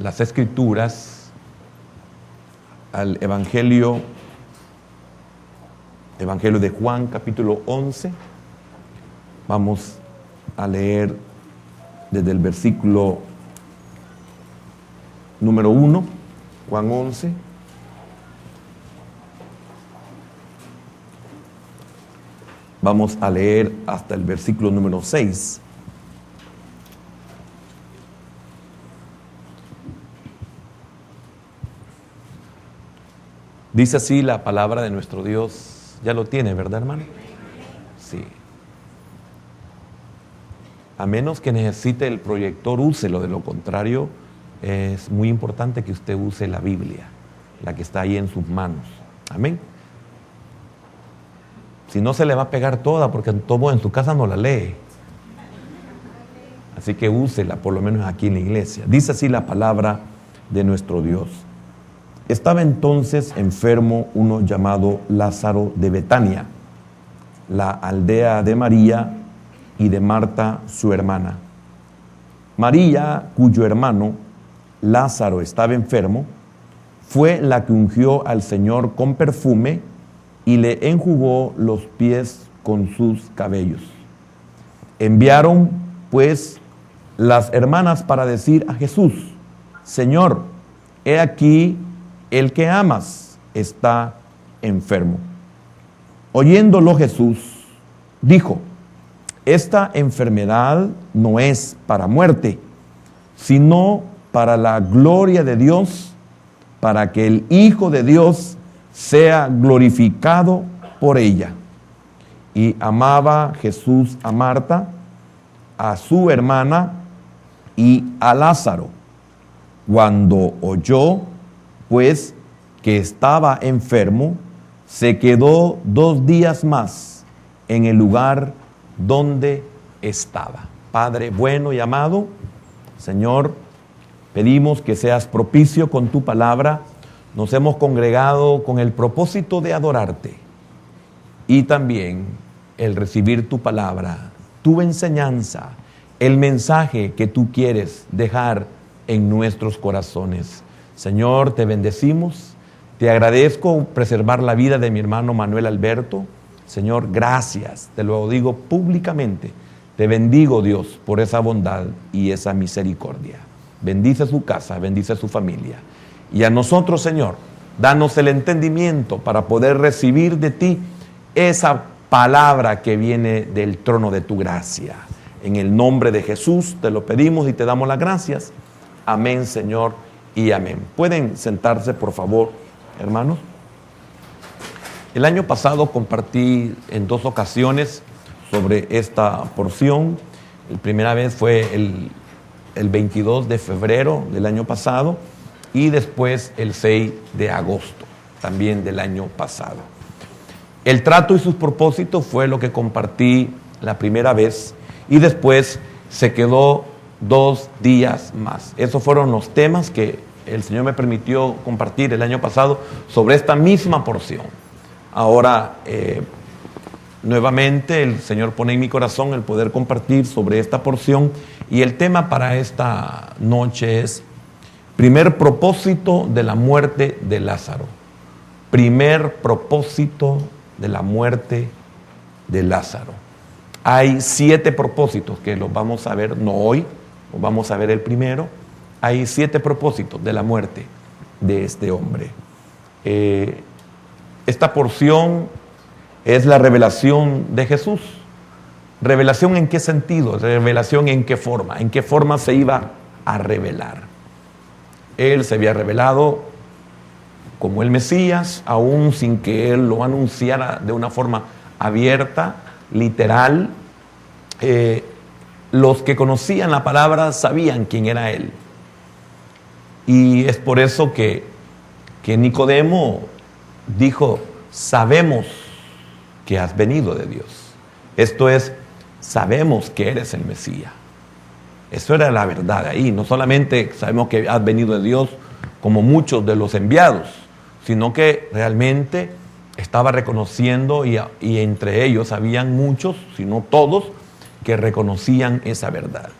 las Escrituras al Evangelio de Juan, capítulo 11. Vamos a leer desde el versículo número 1, Juan 11. Vamos a leer hasta el versículo número 6. Dice así la palabra de nuestro Dios. Ya lo tiene, ¿verdad, hermano? Sí. A menos que necesite el proyector, úselo. De lo contrario, es muy importante que usted use la Biblia, la que está ahí en sus manos. Amén. Si no, se le va a pegar toda, porque todo en su casa no la lee. Así que úsela, por lo menos aquí en la iglesia. Dice así la palabra de nuestro Dios. Estaba entonces enfermo uno llamado Lázaro de Betania, la aldea de María y de Marta su hermana. María, cuyo hermano Lázaro estaba enfermo, fue la que ungió al Señor con perfume y le enjugó los pies con sus cabellos. Enviaron pues las hermanas para decir a Jesús: Señor, he aquí el que amas está enfermo. Oyéndolo Jesús, dijo: esta enfermedad no es para muerte, sino para la gloria de Dios, para que el Hijo de Dios sea glorificado por ella. Y amaba Jesús a Marta, a su hermana y a Lázaro. Cuando oyó pues que estaba enfermo, se quedó 2 días más en el lugar donde estaba. Padre bueno y amado, Señor, pedimos que seas propicio con tu palabra. Nos hemos congregado con el propósito de adorarte y también el recibir tu palabra, tu enseñanza, el mensaje que tú quieres dejar en nuestros corazones. Señor, te bendecimos, te agradezco preservar la vida de mi hermano Manuel Alberto. Señor, gracias, te lo digo públicamente. Te bendigo, Dios, por esa bondad y esa misericordia. Bendice su casa, bendice su familia. Y a nosotros, Señor, danos el entendimiento para poder recibir de ti esa palabra que viene del trono de tu gracia. En el nombre de Jesús te lo pedimos y te damos las gracias. Amén, Señor, y amén. ¿Pueden sentarse, por favor, hermanos? El año pasado compartí en 2 ocasiones sobre esta porción. La primera vez fue el 22 de febrero del año pasado y después el 6 de agosto también del año pasado. El trato y sus propósitos fue lo que compartí la primera vez y después se quedó 2 días más. Esos fueron los temas que el Señor me permitió compartir el año pasado sobre esta misma porción. Ahora, nuevamente el Señor pone en mi corazón el poder compartir sobre esta porción y el tema para esta noche es primer propósito de la muerte de Lázaro. Primer propósito de la muerte de Lázaro. Hay 7 propósitos que los vamos a ver, no hoy, vamos a ver el primero. Hay 7 propósitos de la muerte de este hombre. Esta porción es la revelación de Jesús. ¿Revelación en qué sentido? ¿Revelación en qué forma? ¿En qué forma se iba a revelar? Él se había revelado como el Mesías, aún sin que Él lo anunciara de una forma abierta, literal. Los que conocían la palabra sabían quién era Él. Y es por eso que Nicodemo dijo: sabemos que has venido de Dios. Esto es, sabemos que eres el Mesías. Eso era la verdad ahí. No solamente sabemos que has venido de Dios como muchos de los enviados, sino que realmente estaba reconociendo y entre ellos habían muchos, si no todos, que reconocían esa verdad.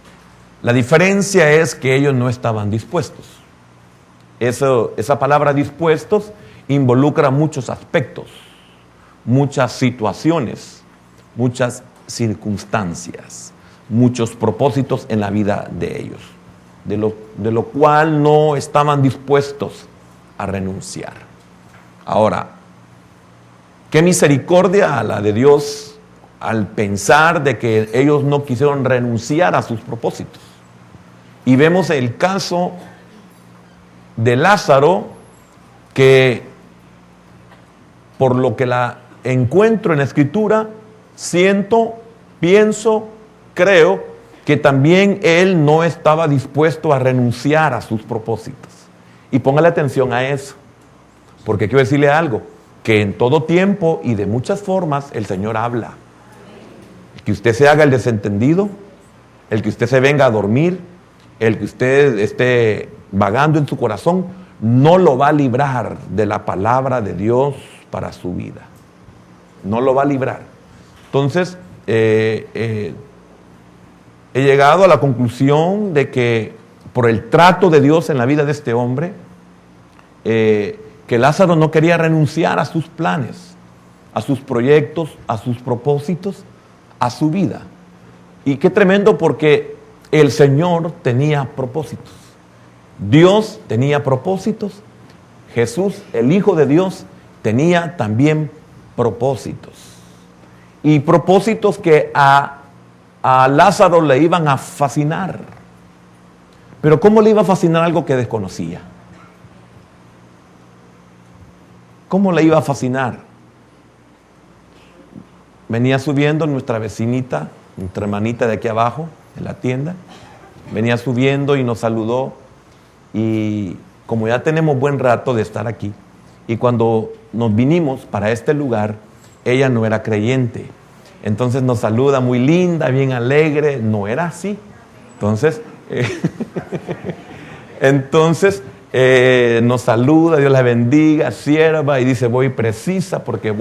La diferencia es que ellos no estaban dispuestos. Esa palabra dispuestos involucra muchos aspectos, muchas situaciones, muchas circunstancias, muchos propósitos en la vida de ellos, de lo cual no estaban dispuestos a renunciar. Ahora, qué misericordia la de Dios al pensar de que ellos no quisieron renunciar a sus propósitos. Y vemos el caso de Lázaro, que por lo que la encuentro en la Escritura, siento, pienso, creo que también él no estaba dispuesto a renunciar a sus propósitos. Y póngale atención a eso, porque quiero decirle algo, que en todo tiempo y de muchas formas el Señor habla. El que usted se haga el desentendido, el que usted se venga a dormir, el que usted esté vagando en su corazón, no lo va a librar de la palabra de Dios para su vida. No lo va a librar. Entonces, he llegado a la conclusión de que por el trato de Dios en la vida de este hombre, que Lázaro no quería renunciar a sus planes, a sus proyectos, a sus propósitos, a su vida. Y qué tremendo, porque el Señor tenía propósitos. Dios tenía propósitos. Jesús, el Hijo de Dios, tenía también propósitos. Y propósitos que a Lázaro le iban a fascinar. Pero ¿cómo le iba a fascinar algo que desconocía? ¿Cómo le iba a fascinar? Venía subiendo nuestra vecinita, nuestra hermanita de aquí abajo, en la tienda. Venía subiendo y nos saludó. Y como ya tenemos buen rato de estar aquí, y cuando nos vinimos para este lugar, ella no era creyente. Entonces nos saluda muy linda, bien alegre. No era así. Entonces, nos saluda, Dios la bendiga, sierva, y dice, voy precisa porque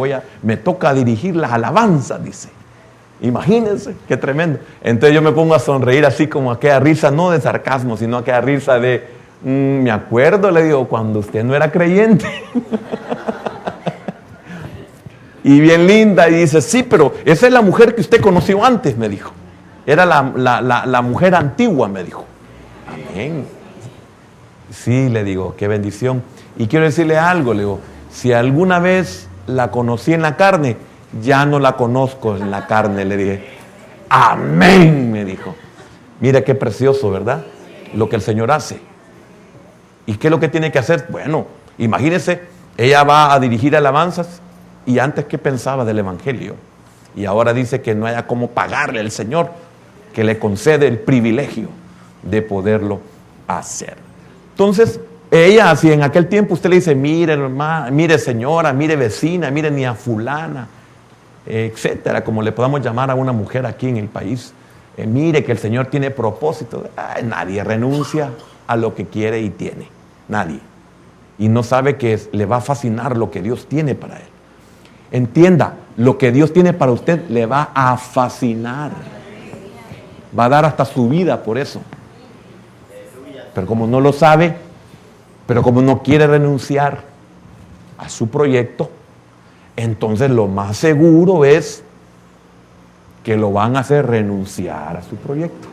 me toca dirigir las alabanzas, dice. Imagínense, qué tremendo. Entonces yo me pongo a sonreír así como aquella risa, no de sarcasmo, sino aquella risa de, me acuerdo, le digo, cuando usted no era creyente. Y bien linda, y dice, sí, pero esa es la mujer que usted conoció antes, me dijo. Era la mujer antigua, me dijo. Amén. Sí, le digo, qué bendición. Y quiero decirle algo, le digo, si alguna vez la conocí en la carne, ya no la conozco en la carne, le dije. Amén, me dijo. Mira qué precioso, ¿verdad? Lo que el Señor hace. ¿Y qué es lo que tiene que hacer? Bueno, imagínense, ella va a dirigir alabanzas y antes que pensaba del Evangelio. Y ahora dice que no haya cómo pagarle al Señor, que le concede el privilegio de poderlo hacer. Entonces, ella, si en aquel tiempo usted le dice, mire hermana, mire señora, mire vecina, mire ni a fulana, etcétera, como le podamos llamar a una mujer aquí en el país, mire que el Señor tiene propósito. Nadie renuncia a lo que quiere y tiene, nadie. Y no sabe que le va a fascinar lo que Dios tiene para él. Entienda, lo que Dios tiene para usted le va a fascinar. Va a dar hasta su vida por eso. Pero como no lo sabe, pero como no quiere renunciar a su proyecto, entonces lo más seguro es que lo van a hacer renunciar a su proyecto.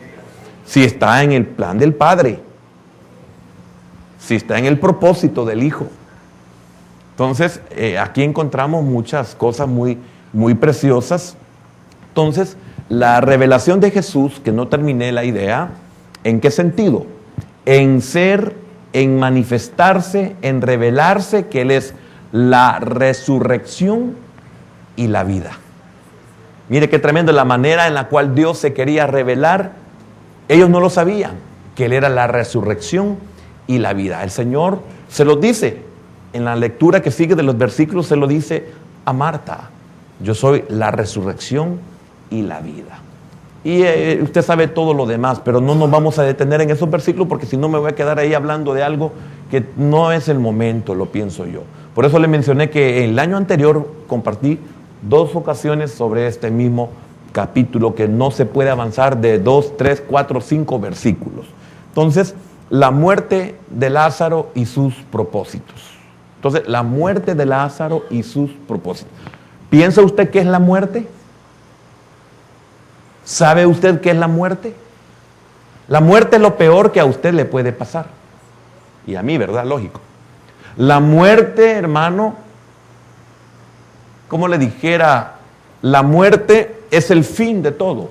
Si está en el plan del Padre, si está en el propósito del Hijo. Entonces, aquí encontramos muchas cosas muy, muy preciosas. Entonces, la revelación de Jesús, que no terminé la idea, ¿en qué sentido? En ser, en manifestarse, en revelarse que Él es la resurrección y la vida. Mire qué tremendo la manera en la cual Dios se quería revelar. Ellos no lo sabían, que Él era la resurrección y la vida. El Señor se los dice, en la lectura que sigue de los versículos se lo dice a Marta. Yo soy la resurrección y la vida. Y usted sabe todo lo demás, pero no nos vamos a detener en esos versículos porque si no me voy a quedar ahí hablando de algo que no es el momento, lo pienso yo. Por eso le mencioné que el año anterior compartí 2 ocasiones sobre este mismo capítulo, que no se puede avanzar de 2, 3, 4, 5 versículos. Entonces, la muerte de Lázaro y sus propósitos. Entonces, la muerte de Lázaro y sus propósitos. ¿Piensa usted qué es la muerte? ¿Sabe usted qué es la muerte? La muerte es lo peor que a usted le puede pasar. Y a mí, ¿verdad? Lógico. La muerte, hermano, como le dijera, la muerte es el fin de todo.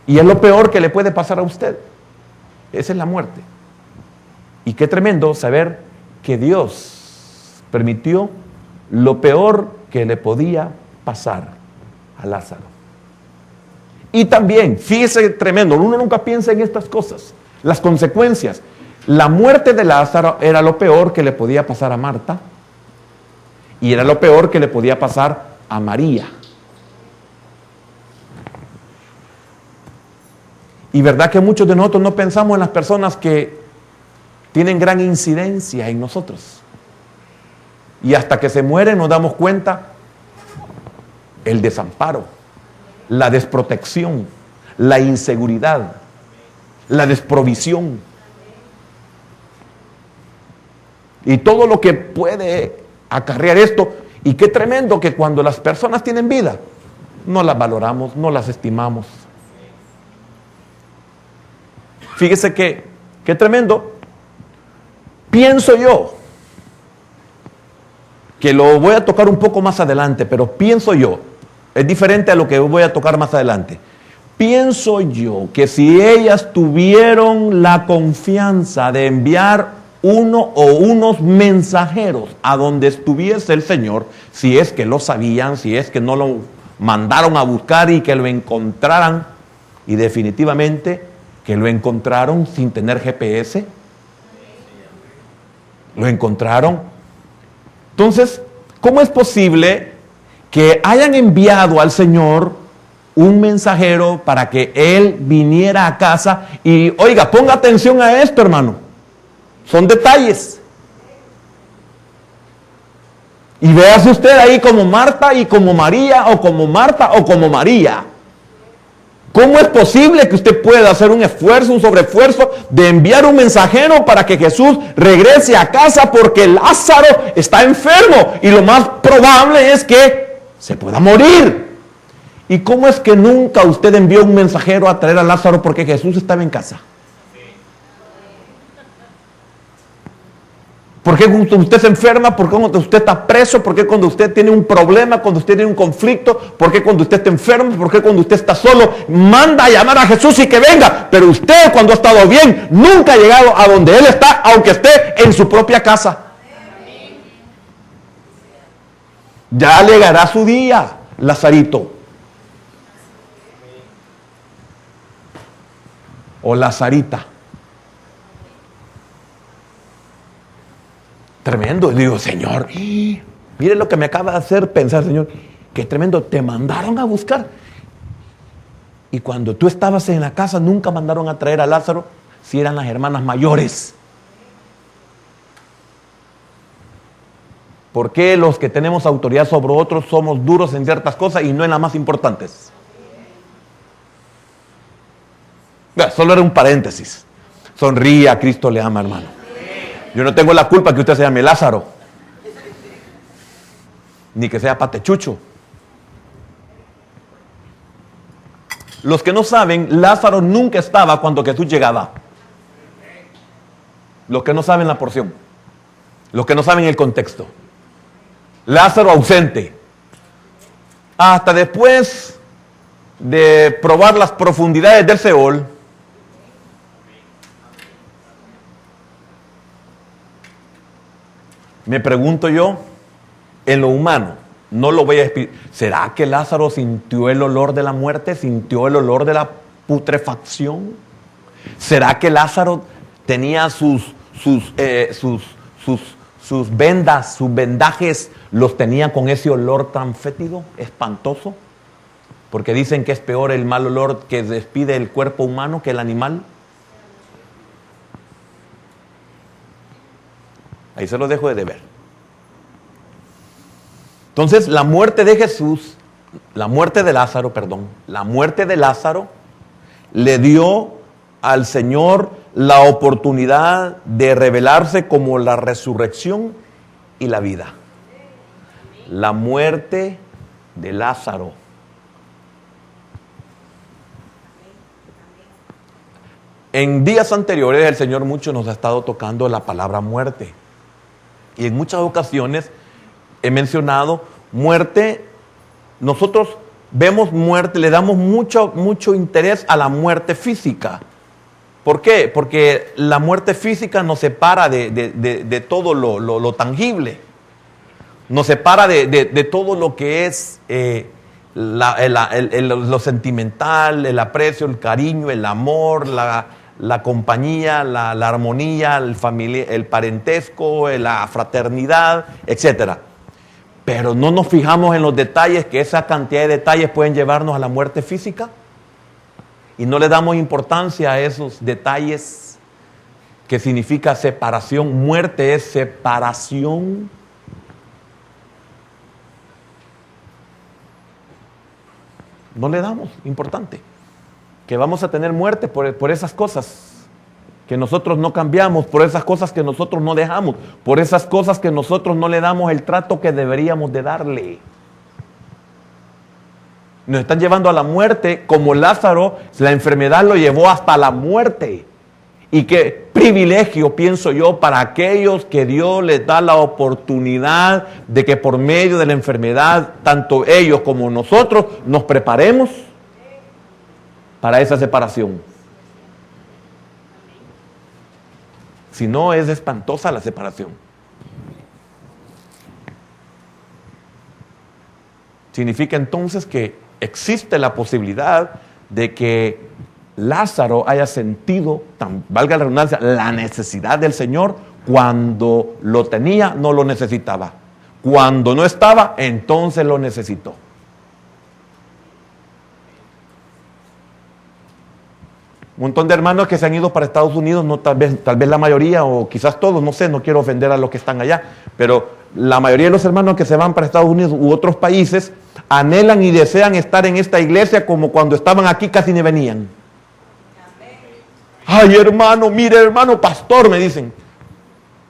Y es lo peor que le puede pasar a usted. Esa es la muerte. Y qué tremendo saber que Dios permitió lo peor que le podía pasar a Lázaro. Y también, fíjese tremendo, uno nunca piensa en estas cosas, las consecuencias. La muerte de Lázaro era lo peor que le podía pasar a Marta y era lo peor que le podía pasar a María. Y verdad que muchos de nosotros no pensamos en las personas que tienen gran incidencia en nosotros. Y hasta que se mueren nos damos cuenta el desamparo, la desprotección, la inseguridad, la desprovisión. Y todo lo que puede acarrear esto. Y qué tremendo que cuando las personas tienen vida, no las valoramos, no las estimamos. Fíjese que, qué tremendo. Pienso yo, que lo voy a tocar un poco más adelante, pero pienso yo, es diferente a lo que voy a tocar más adelante. Pienso yo que si ellas tuvieron la confianza de enviar uno o unos mensajeros a donde estuviese el Señor, si es que lo sabían, si es que no lo mandaron a buscar y que lo encontraran, y definitivamente que lo encontraron sin tener GPS, lo encontraron. Entonces, ¿cómo es posible que hayan enviado al Señor un mensajero para que Él viniera a casa? Y oiga, ponga atención a esto, hermano. Son detalles. Y véase usted ahí como Marta y como María, o como Marta o como María. ¿Cómo es posible que usted pueda hacer un esfuerzo, un sobreesfuerzo de enviar un mensajero para que Jesús regrese a casa porque Lázaro está enfermo y lo más probable es que se pueda morir? ¿Y cómo es que nunca usted envió un mensajero a traer a Lázaro porque Jesús estaba en casa? ¿Por qué cuando usted se enferma? ¿Por qué cuando usted está preso? ¿Por qué cuando usted tiene un problema? ¿Cuando usted tiene un conflicto? ¿Por qué cuando usted está enfermo? ¿Por qué cuando usted está solo? Manda a llamar a Jesús y que venga. Pero usted, cuando ha estado bien, nunca ha llegado a donde Él está, aunque esté en su propia casa. Ya llegará su día, Lazarito. O Lazarita. Tremendo. Digo, Señor, mire lo que me acaba de hacer pensar, Señor, que tremendo, te mandaron a buscar. Y cuando tú estabas en la casa, nunca mandaron a traer a Lázaro, si eran las hermanas mayores. ¿Por qué los que tenemos autoridad sobre otros somos duros en ciertas cosas y no en las más importantes? Solo era un paréntesis. Sonría, Cristo le ama, hermano. Yo no tengo la culpa que usted se llame Lázaro, ni que sea patechucho. Los que no saben, Lázaro nunca estaba cuando Jesús llegaba. Los que no saben la porción, los que no saben el contexto. Lázaro ausente. Hasta después de probar las profundidades del Seol, me pregunto yo, en lo humano, no lo voy a explicar. ¿Será que Lázaro sintió el olor de la muerte? ¿Sintió el olor de la putrefacción? ¿Será que Lázaro tenía sus vendas, sus vendajes, los tenía con ese olor tan fétido, espantoso? Porque dicen que es peor el mal olor que despide el cuerpo humano que el animal. Ahí se lo dejo de ver. Entonces, la muerte de Jesús, la muerte de Lázaro le dio al Señor la oportunidad de revelarse como la resurrección y la vida. La muerte de Lázaro. En días anteriores el Señor mucho nos ha estado tocando la palabra muerte. Y en muchas ocasiones he mencionado muerte. Nosotros vemos muerte, le damos mucho interés a la muerte física. ¿Por qué? Porque la muerte física nos separa de todo lo tangible. Nos separa de todo lo que es lo sentimental, el aprecio, el cariño, el amor, la compañía, la armonía, el parentesco, la fraternidad, etc. Pero no nos fijamos en los detalles, que esa cantidad de detalles pueden llevarnos a la muerte física. Y no le damos importancia a esos detalles que significa separación. Muerte es separación. No le damos importante. Que vamos a tener muerte por esas cosas que nosotros no cambiamos, por esas cosas que nosotros no dejamos, por esas cosas que nosotros no le damos el trato que deberíamos de darle. Nos están llevando a la muerte, como Lázaro, la enfermedad lo llevó hasta la muerte. Y qué privilegio, pienso yo, para aquellos que Dios les da la oportunidad de que por medio de la enfermedad, tanto ellos como nosotros, nos preparemos para esa separación. Si no, es espantosa la separación. Significa entonces que existe la posibilidad de que Lázaro haya sentido, valga la redundancia, la necesidad del Señor. Cuando lo tenía, no lo necesitaba. Cuando no estaba, entonces lo necesitó. Un montón de hermanos que se han ido para Estados Unidos, no, tal vez la mayoría, o quizás todos, no sé, no quiero ofender a los que están allá, pero la mayoría de los hermanos que se van para Estados Unidos u otros países anhelan y desean estar en esta iglesia como cuando estaban aquí casi ni venían. Ay, hermano, mire, hermano pastor, me dicen.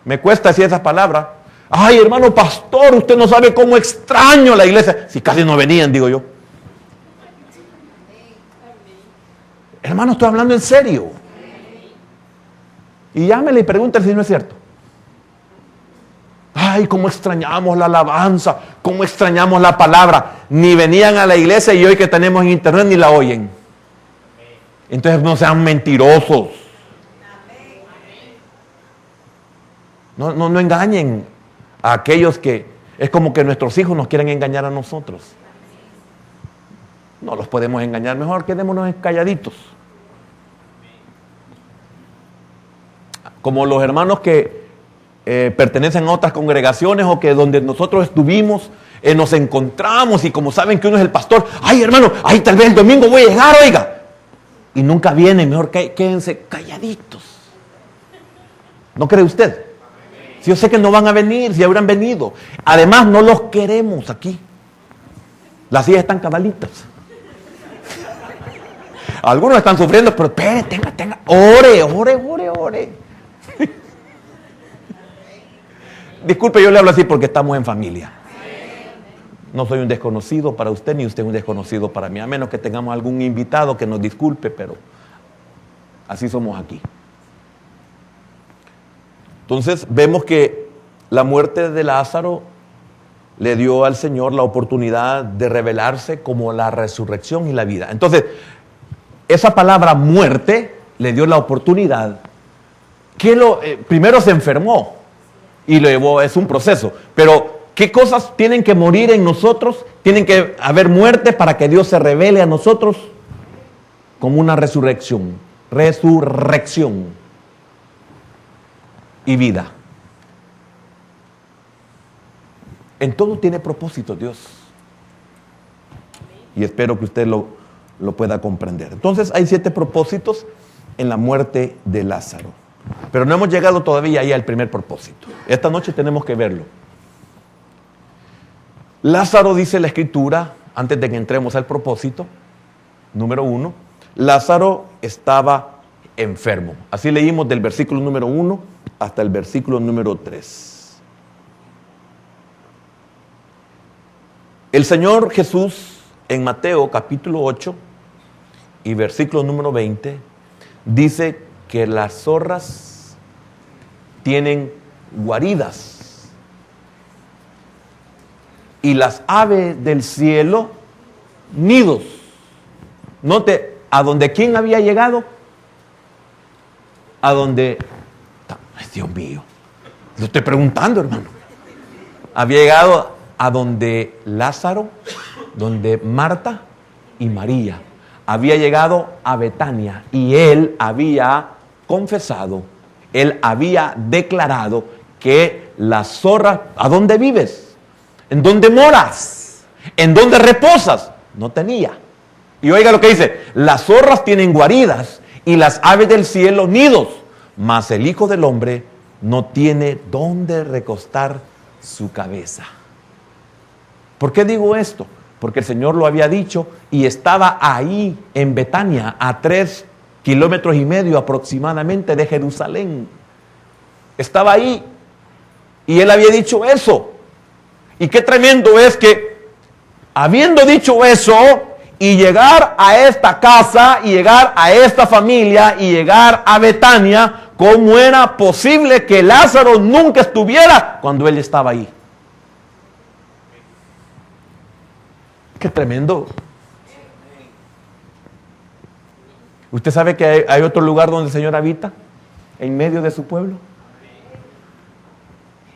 Me cuesta decir esas palabras. Ay, hermano pastor, usted no sabe cómo extraño la iglesia. Si casi no venían, digo yo. Hermano, estoy hablando en serio. Y llámele y pregúntale si no es cierto. Ay, cómo extrañamos la alabanza, cómo extrañamos la palabra. Ni venían a la iglesia y hoy que tenemos en internet ni la oyen. Entonces no sean mentirosos. No engañen a aquellos que es como que nuestros hijos nos quieren engañar a nosotros. No los podemos engañar, mejor quedémonos calladitos. Como los hermanos que pertenecen a otras congregaciones o que donde nosotros estuvimos, nos encontramos y como saben que uno es el pastor, ay hermano, ay tal vez el domingo voy a llegar, oiga. Y nunca vienen, mejor quédense calladitos. ¿No cree usted? Si yo sé que no van a venir, si habrán venido. Además no los queremos aquí. Las sillas están cabalitas. Algunos están sufriendo, pero espere, tenga, ore. Disculpe, yo le hablo así porque estamos en familia. No soy un desconocido para usted, ni usted un desconocido para mí, a menos que tengamos algún invitado que nos disculpe, pero así somos aquí. Entonces vemos que la muerte de Lázaro le dio al Señor la oportunidad de revelarse como la resurrección y la vida. Entonces, esa palabra muerte le dio la oportunidad. Primero se enfermó y lo llevó, es un proceso, pero ¿qué cosas tienen que morir en nosotros? Tienen que haber muerte para que Dios se revele a nosotros como una resurrección. Resurrección y vida. En todo tiene propósito Dios. Y espero que usted lo pueda comprender. Entonces hay 7 propósitos en la muerte de Lázaro. Pero no hemos llegado todavía ahí al primer propósito. Esta noche tenemos que verlo. Lázaro, dice la Escritura, antes de que entremos al propósito, número 1, Lázaro estaba enfermo. Así leímos del versículo número 1 hasta el versículo número 3. El Señor Jesús en Mateo capítulo 8 y versículo número 20 dice que las zorras tienen guaridas y las aves del cielo nidos. Note, ¿a donde quién había llegado? A donde, ay, Dios mío, lo estoy preguntando, hermano. Había llegado a donde Lázaro, donde Marta y María. Había llegado a Betania y él había confesado, él había declarado que las zorras, ¿a dónde vives? ¿En dónde moras? ¿En dónde reposas? No tenía. Y oiga lo que dice, las zorras tienen guaridas y las aves del cielo nidos, mas el Hijo del Hombre no tiene dónde recostar su cabeza. ¿Por qué digo esto? Porque el Señor lo había dicho y estaba ahí en Betania, a 3,5 kilómetros aproximadamente de Jerusalén. Estaba ahí y él había dicho eso. Y qué tremendo es que, habiendo dicho eso, y llegar a esta casa, y llegar a esta familia, y llegar a Betania, ¿cómo era posible que Lázaro nunca estuviera cuando él estaba ahí? ¡Qué tremendo! ¿Usted sabe que hay otro lugar donde el Señor habita? En medio de su pueblo.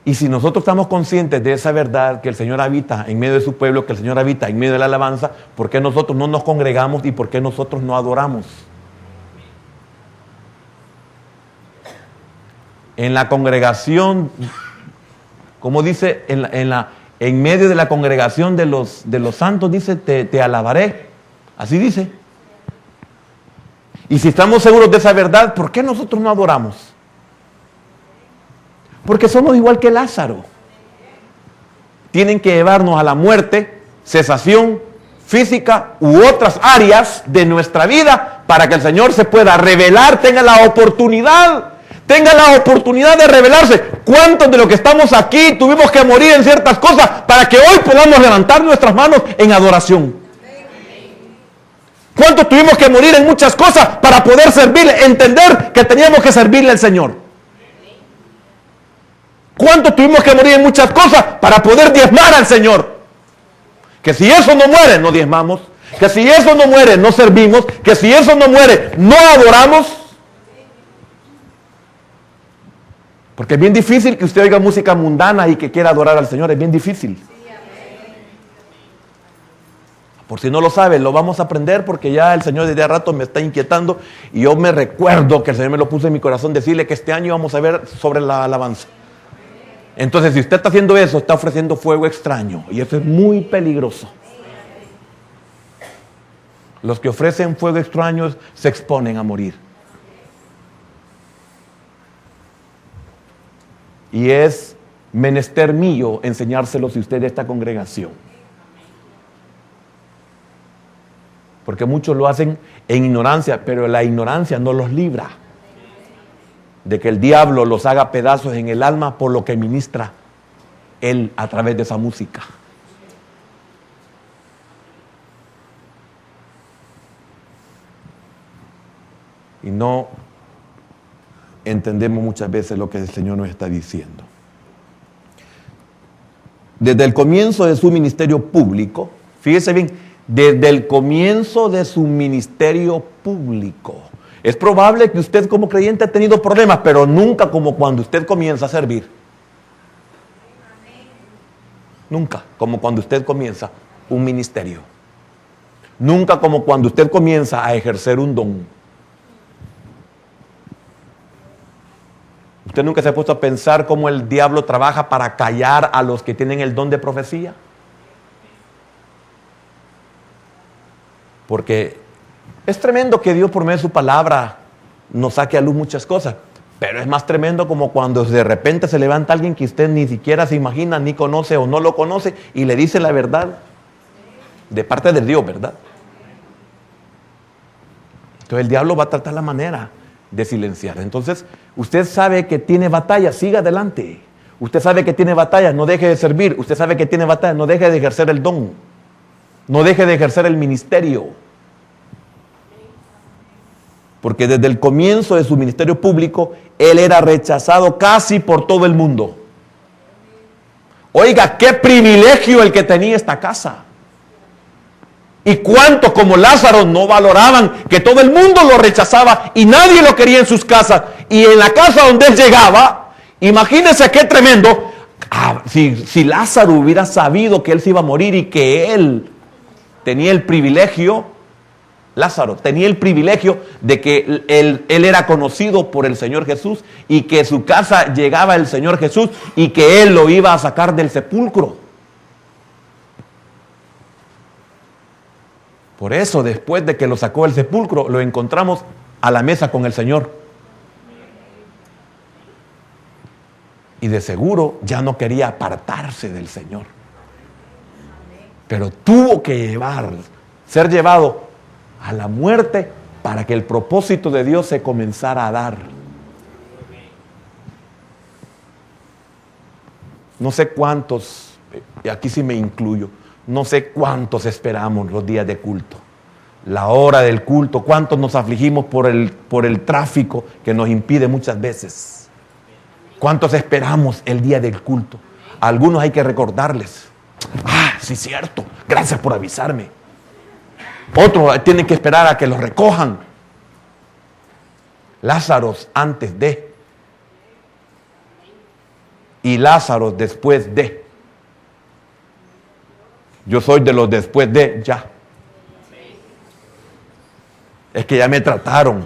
Y si nosotros estamos conscientes de esa verdad, que el Señor habita en medio de su pueblo, que el Señor habita en medio de la alabanza, ¿por qué nosotros no nos congregamos y por qué nosotros no adoramos? En la congregación, como dice, en medio de la congregación de los santos, dice, te alabaré. Así dice. Y si estamos seguros de esa verdad, ¿por qué nosotros no adoramos? Porque somos igual que Lázaro. Tienen que llevarnos a la muerte, cesación física u otras áreas de nuestra vida para que el Señor se pueda revelar, tenga la oportunidad de revelarse. ¿Cuántos de los que estamos aquí tuvimos que morir en ciertas cosas para que hoy podamos levantar nuestras manos en adoración? ¿Cuántos tuvimos que morir en muchas cosas para poder servirle, entender que teníamos que servirle al Señor? ¿Cuántos tuvimos que morir en muchas cosas para poder diezmar al Señor? Que si eso no muere, no diezmamos. Que si eso no muere, no servimos. Que si eso no muere, no adoramos. Porque es bien difícil que usted oiga música mundana y que quiera adorar al Señor. Es bien difícil. Por si no lo sabe, lo vamos a aprender porque ya el Señor desde hace rato me está inquietando. Y yo me recuerdo que el Señor me lo puso en mi corazón decirle que este año vamos a ver sobre la alabanza. Entonces, si usted está haciendo eso, está ofreciendo fuego extraño. Y eso es muy peligroso. Los que ofrecen fuego extraño se exponen a morir. Y es menester mío enseñárselo si usted de esta congregación. Porque muchos lo hacen en ignorancia, pero la ignorancia no los libra de que el diablo los haga pedazos en el alma por lo que ministra él a través de esa música. Y no entendemos muchas veces lo que el Señor nos está diciendo. Desde el comienzo de su ministerio público, fíjese bien, desde el comienzo de su ministerio público, es probable que usted como creyente ha tenido problemas, pero nunca como cuando usted comienza a servir. Nunca como cuando usted comienza un ministerio. Nunca como cuando usted comienza a ejercer un don. ¿Usted nunca se ha puesto a pensar cómo el diablo trabaja para callar a los que tienen el don de profecía? Porque es tremendo que Dios por medio de su palabra nos saque a luz muchas cosas, pero es más tremendo como cuando de repente se levanta alguien que usted ni siquiera se imagina, ni conoce o no lo conoce y le dice la verdad de parte de Dios, ¿verdad? Entonces el diablo va a tratar la manera de silenciar. Entonces, usted sabe que tiene batalla, siga adelante. Usted sabe que tiene batalla, no deje de servir. Usted sabe que tiene batalla, no deje de ejercer el don. No deje de ejercer el ministerio. Porque desde el comienzo de su ministerio público, él era rechazado casi por todo el mundo. Oiga, qué privilegio el que tenía esta casa. Y cuántos como Lázaro no valoraban que todo el mundo lo rechazaba y nadie lo quería en sus casas. Y en la casa donde él llegaba, imagínense qué tremendo. Si Lázaro hubiera sabido que él se iba a morir y que él tenía el privilegio, Lázaro tenía el privilegio de que él era conocido por el Señor Jesús y que su casa llegaba el Señor Jesús y que él lo iba a sacar del sepulcro. Por eso, después de que lo sacó del sepulcro, lo encontramos a la mesa con el Señor. Y de seguro ya no quería apartarse del Señor. Pero tuvo que ser llevado a la muerte para que el propósito de Dios se comenzara a dar. No sé cuántos, y aquí sí me incluyo, no sé cuántos esperamos los días de culto, la hora del culto, cuántos nos afligimos por el tráfico que nos impide muchas veces. ¿Cuántos esperamos el día del culto? A algunos hay que recordarles. Sí, cierto, gracias por avisarme. Otros tienen que esperar a que los recojan. Lázaro antes de. Y Lázaro después de. Yo soy de los después de ya. Es que ya me trataron.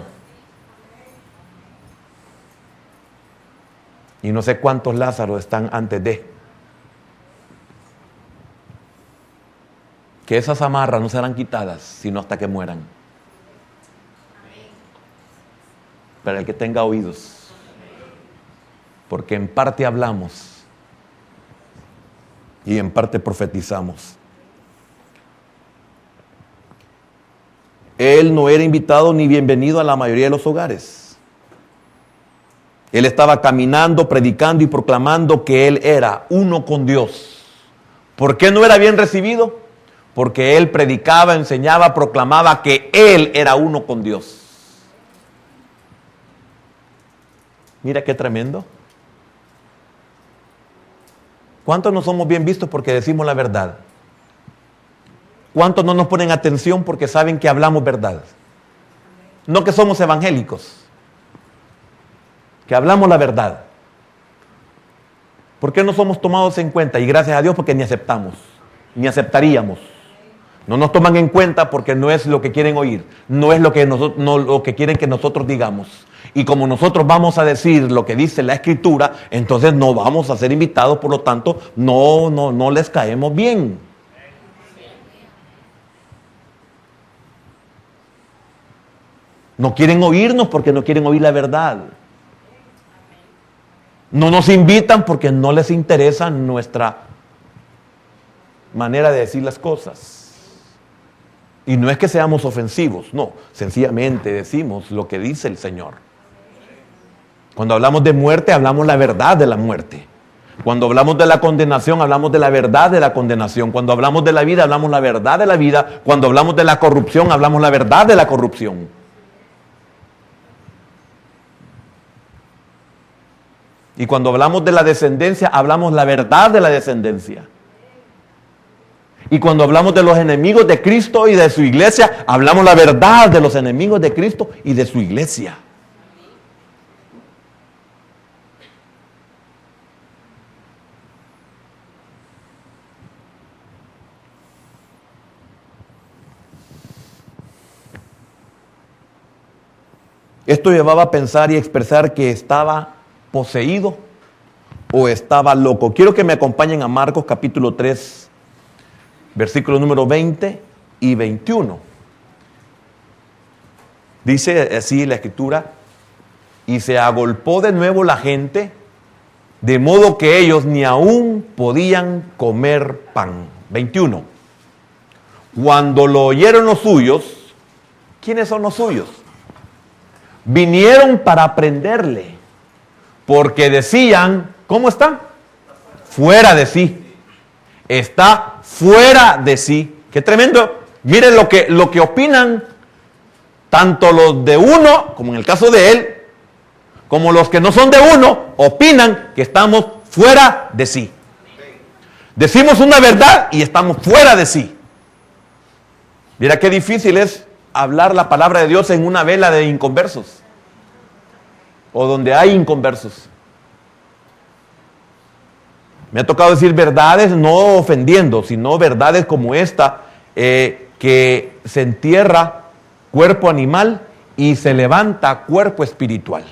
Y no sé cuántos Lázaros están antes de. Que esas amarras no serán quitadas, sino hasta que mueran. Para el que tenga oídos. Porque en parte hablamos y en parte profetizamos. Él no era invitado ni bienvenido a la mayoría de los hogares. Él estaba caminando, predicando y proclamando que él era uno con Dios. ¿Por qué no era bien recibido? Porque él predicaba, enseñaba, proclamaba que él era uno con Dios. Mira qué tremendo. ¿Cuántos no somos bien vistos porque decimos la verdad? ¿Cuántos no nos ponen atención porque saben que hablamos verdad? No que somos evangélicos, que hablamos la verdad. ¿Por qué no somos tomados en cuenta? Y gracias a Dios porque ni aceptamos, ni aceptaríamos. No nos toman en cuenta porque no es lo que quieren oír, no es lo que lo que quieren que nosotros digamos. Y como nosotros vamos a decir lo que dice la Escritura, entonces no vamos a ser invitados, por lo tanto, no les caemos bien. No quieren oírnos porque no quieren oír la verdad. No nos invitan porque no les interesa nuestra manera de decir las cosas. Y no es que seamos ofensivos, no, sencillamente decimos lo que dice el Señor. Cuando hablamos de muerte, hablamos la verdad de la muerte. Cuando hablamos de la condenación, hablamos de la verdad de la condenación. Cuando hablamos de la vida, hablamos la verdad de la vida. Cuando hablamos de la corrupción, hablamos la verdad de la corrupción. Y cuando hablamos de la descendencia, hablamos la verdad de la descendencia. Y cuando hablamos de los enemigos de Cristo y de su iglesia, hablamos la verdad de los enemigos de Cristo y de su iglesia. Esto llevaba a pensar y expresar que estaba poseído o estaba loco. Quiero que me acompañen a Marcos capítulo 3, versículos número 20 y 21. Dice así la Escritura: y se agolpó de nuevo la gente, de modo que ellos ni aún podían comer pan. 21. Cuando lo oyeron los suyos, ¿quiénes son los suyos? vinieron para prenderle, porque decían, ¿cómo está? Fuera de sí. Está fuera de sí. Qué tremendo. Miren lo que opinan tanto los de uno, como en el caso de él, como los que no son de uno, opinan que estamos fuera de sí. Decimos una verdad y estamos fuera de sí. Mira qué difícil es hablar la palabra de Dios en una vela de inconversos, o donde hay inconversos. Me ha tocado decir verdades no ofendiendo, sino verdades como esta, que se entierra cuerpo animal y se levanta cuerpo espiritual.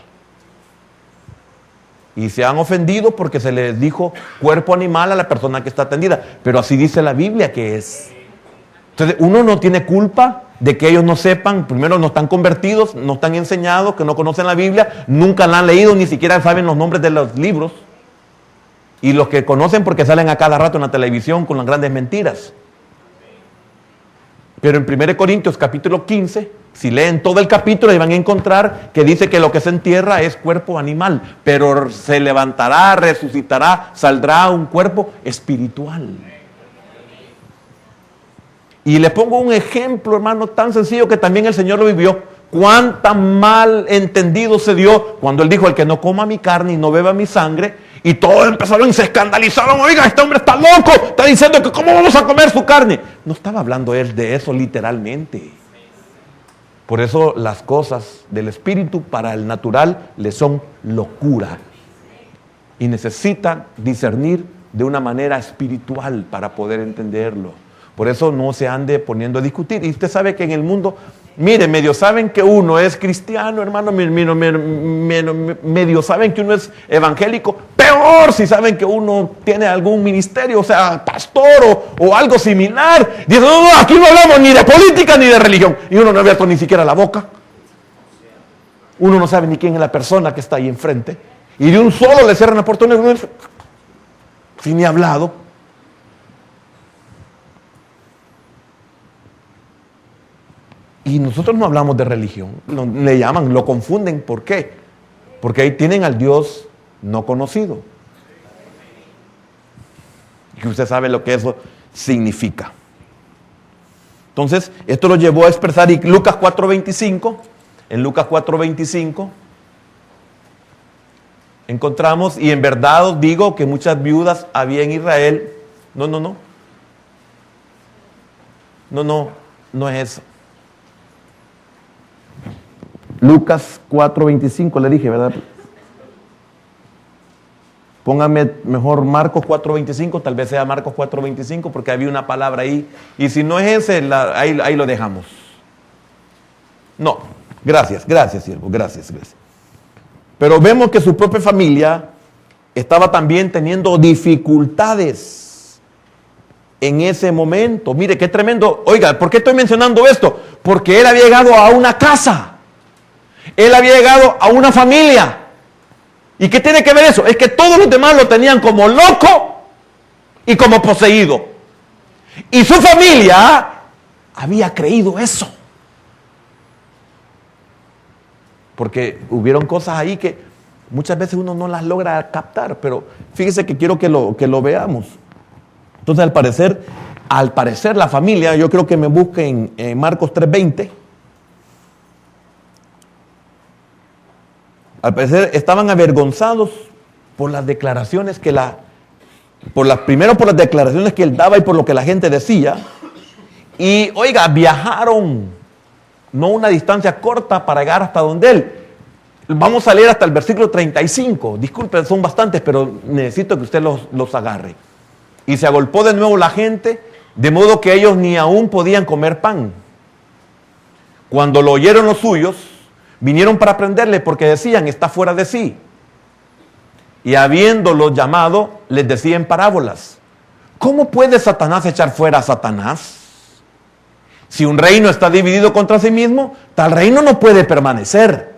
Y se han ofendido porque se les dijo cuerpo animal a la persona que está atendida. Pero así dice la Biblia que es. Entonces uno no tiene culpa de que ellos no sepan, primero no están convertidos, no están enseñados, que no conocen la Biblia, nunca la han leído, ni siquiera saben los nombres de los libros. Y los que conocen porque salen a cada rato en la televisión con las grandes mentiras. Pero en 1 Corintios capítulo 15, si leen todo el capítulo, ahí van a encontrar que dice que lo que se entierra es cuerpo animal, pero se levantará, resucitará, saldrá un cuerpo espiritual. Y le pongo un ejemplo, hermano, tan sencillo que también el Señor lo vivió. Cuánta mal entendido se dio cuando Él dijo, el que no coma mi carne y no beba mi sangre. Y todos empezaron y se escandalizaron. Oiga, este hombre está loco, está diciendo que cómo vamos a comer su carne. No estaba hablando Él de eso literalmente. Por eso las cosas del espíritu para el natural le son locura. Y necesitan discernir de una manera espiritual para poder entenderlo. Por eso no se ande poniendo a discutir. Y usted sabe que en el mundo, mire, medio saben que uno es cristiano, hermano, medio saben que uno es evangélico. Peor si saben que uno tiene algún ministerio, o sea, pastor o algo similar. Dicen, no, aquí no hablamos ni de política ni de religión. Y uno no ha abierto ni siquiera la boca. Uno no sabe ni quién es la persona que está ahí enfrente. Y de un solo le cierran la puerta, sin ni hablado. Y nosotros no hablamos de religión, le llaman, lo confunden. ¿Por qué? Porque ahí tienen al Dios no conocido. Y usted sabe lo que eso significa. Entonces, esto lo llevó a expresar y Lucas 4:25, en Lucas 4:25, encontramos, y en verdad os digo que muchas viudas había en Israel. No es eso. Lucas 4:25 le dije, ¿verdad? Póngame mejor Marcos 4:25, tal vez sea Marcos 4:25, porque había una palabra ahí. Y si no es ese, ahí lo dejamos. No, gracias, siervo, gracias. Pero vemos que su propia familia estaba también teniendo dificultades en ese momento. Mire, qué tremendo. Oiga, ¿por qué estoy mencionando esto? Porque él había llegado a una casa. Él había llegado a una familia. ¿Y qué tiene que ver eso? Es que todos los demás lo tenían como loco y como poseído. Y su familia había creído eso. Porque hubieron cosas ahí que muchas veces uno no las logra captar. Pero fíjese que quiero que lo veamos. Entonces, al parecer la familia, yo creo que me busquen en Marcos 3:20. Al parecer estaban avergonzados por las declaraciones primero por las declaraciones que él daba y por lo que la gente decía. Y oiga, viajaron no una distancia corta para llegar hasta donde él. Vamos a leer hasta el versículo 35. Disculpen, son bastantes, pero necesito que usted los agarre. Y se agolpó de nuevo la gente, de modo que ellos ni aún podían comer pan. Cuando lo oyeron los suyos, vinieron para prenderle porque decían, está fuera de sí. Y habiéndolo llamado, les decía en parábolas, ¿cómo puede Satanás echar fuera a Satanás? Si un reino está dividido contra sí mismo, tal reino no puede permanecer.